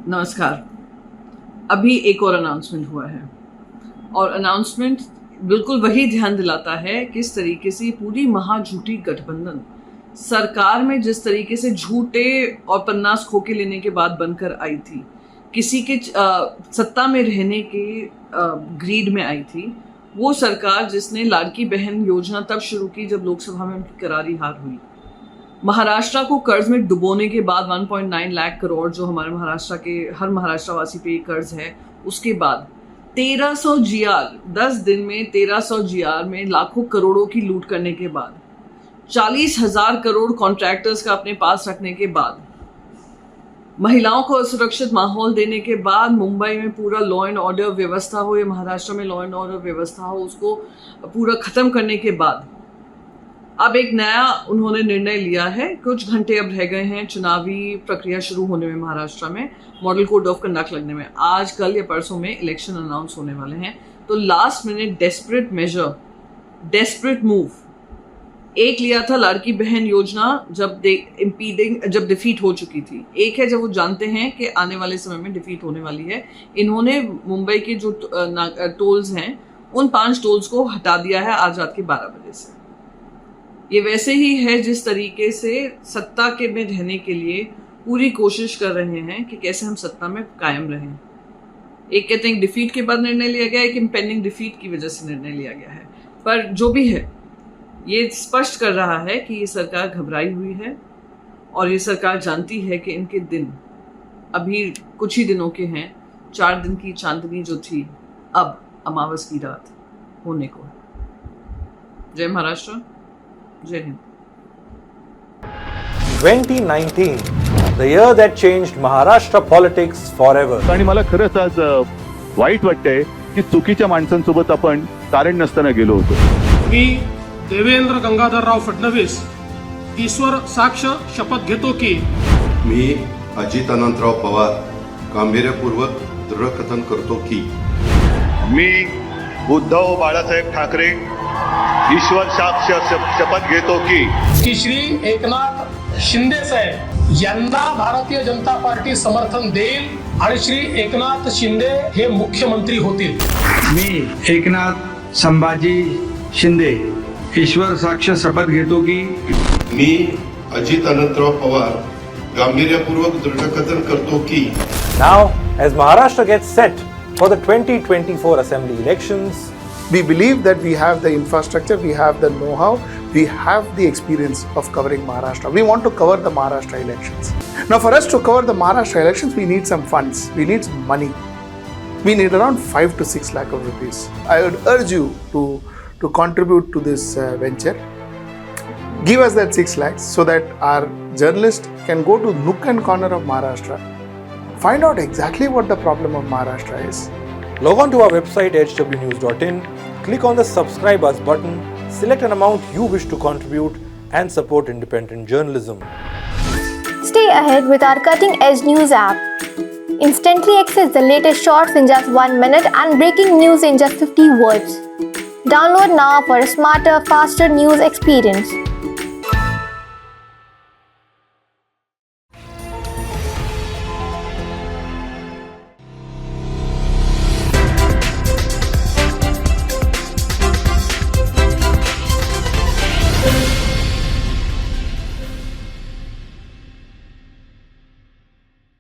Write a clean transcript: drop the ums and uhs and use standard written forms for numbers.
नमस्कार। अभी एक और अनाउंसमेंट हुआ है और अनाउंसमेंट बिल्कुल वही ध्यान दिलाता है किस तरीके से पूरी महाझूठी गठबंधन सरकार में जिस तरीके से झूठे और पन्नास खोके लेने के बाद बनकर आई थी, किसी के सत्ता में रहने के ग्रीड में आई थी। वो सरकार जिसने लाड़की बहन योजना तब शुरू की जब लोकसभा में उनकी करारी हार हुई। महाराष्ट्र को कर्ज में डुबोने के बाद 1.9 लाख करोड़ जो हमारे महाराष्ट्र के हर महाराष्ट्रवासी पे कर्ज है, उसके बाद 1300 जीआर 10 दिन में 1300 जीआर में लाखों करोड़ों की लूट करने के बाद 40,000 करोड़ कॉन्ट्रैक्टर्स का अपने पास रखने के बाद महिलाओं को असुरक्षित माहौल देने के बाद मुंबई में पूरा लॉ एंड ऑर्डर व्यवस्था हो या महाराष्ट्र में लॉ एंड ऑर्डर व्यवस्था हो, उसको पूरा खत्म करने के बाद अब एक नया उन्होंने निर्णय लिया है। कुछ घंटे अब रह गए हैं चुनावी प्रक्रिया शुरू होने में, महाराष्ट्र में मॉडल कोड ऑफ कंडक्ट लगने में। आज कल या परसों में इलेक्शन अनाउंस होने वाले हैं। तो last minute desperate major, desperate move एक लिया था लाड़की बहन योजना जब जब डिफीट हो चुकी थी। एक है जब वो जानते हैं कि आने वाले समय में डिफीट होने वाली है। इन्होंने मुंबई के जो टोल्स हैं उन 5 टोल्स को हटा दिया है आज रात के 12 बजे से। ये वैसे ही है जिस तरीके से सत्ता के में रहने के लिए पूरी कोशिश कर रहे हैं कि कैसे हम सत्ता में कायम रहें। एक कहते हैं डिफीट के बाद निर्णय लिया गया है, एक इम्पेंडिंग डिफीट की वजह से निर्णय लिया गया है। पर जो भी है ये स्पष्ट कर रहा है कि ये सरकार घबराई हुई है और ये सरकार जानती है कि इनके दिन अभी कुछ ही दिनों के हैं। 4 दिन की चांदनी जो थी अब अमावस की रात होने को है। जय महाराष्ट्र, जय Hind. 2019, the year that changed Maharashtra politics forever. आणि मला खरंच आज वाईट वाटतंय की चुकीच्या माणसांसोबत आपण कारण नसताना गेलो होतो। मी देवेंद्र गंगाधरराव फडणवीस ईश्वर साक्ष शपथ घेतो की मी अजित अनंतराव पवार गांभीर्यपूर्वक दृढकथन करतो की मी उद्धव बाळासाहेब ठाकरे ईश्वर साक्ष शपथ घेतो की श्री एकनाथ शिंदे साहेब यांना भारतीय जनता पार्टी समर्थन देईल आणि श्री एकनाथ शिंदे हे मुख्यमंत्री होतील। मी एकनाथ संभाजी शिंदे ईश्वर साक्ष शपथ घेतो की मी अजित अनंतराव पवार गांभीर्यपूर्वक दृढकथन करतो की Now, as Maharashtra gets set for the 2024 assembly elections, we believe that we have the infrastructure, we have the know-how, we have the experience of covering Maharashtra. We want to cover the Maharashtra elections. Now, for us to cover the Maharashtra elections, we need some funds, we need some money. We need around 5 to 6 lakh of rupees. I would urge you to contribute to this venture. Give us that 6 lakhs so that our journalists can go to nook and corner of Maharashtra, find out exactly what the problem of Maharashtra is. log on to our website hwnews.in, click on the subscribe us button, select an amount you wish to contribute and support independent journalism. Stay ahead with our cutting-edge news app. Instantly access the latest shorts in just 1 minute and breaking news in just 50 words. Download now for a smarter, faster news experience.